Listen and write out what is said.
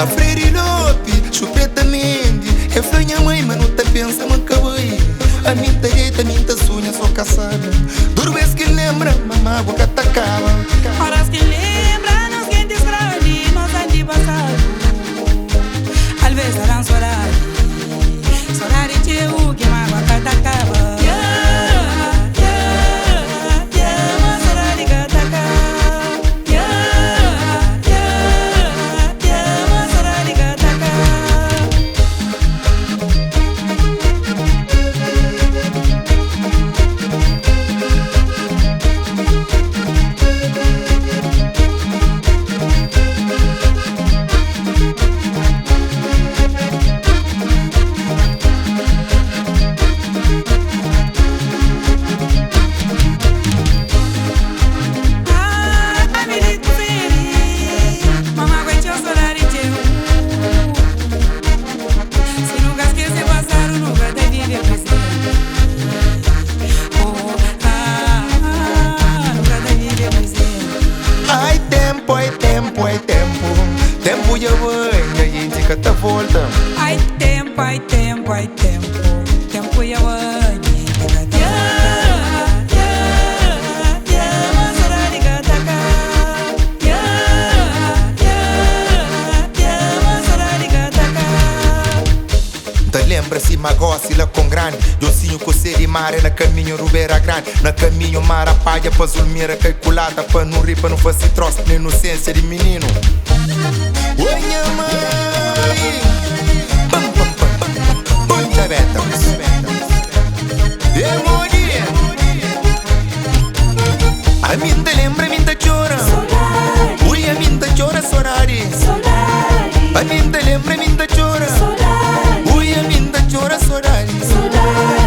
A freri lopi, chupeta mendi. E flânha mãe, mas não te pensa, man cavai. A minta direita, a minta sonha, sou caçada. Durves que lembra, mamá, boca atacava. Horas que lembra, nos quem desgrave, nos antepassado. Às vezes eram sorari, sorari teu que mágoa atacava. Tempo já vem, a gente que tá volta. Ai tempo, ai tempo, ai tempo. Tempo já vem, lembra-se magosse lá com grande. Docinho com sede mare na caminho Rubeira Grande. Na caminho Marapalha pra Zulmira calculada. Pra não rir, pra não fazer troço na inocência de menino. Oi, minha mãe. Pam, pam, pam, pam. Ponta beta. Demonia. A minta lembra, a minta chora. Ui, a minta chora, sorari. A minta lembra, a minta chora. Ui, a minta chora, sorari.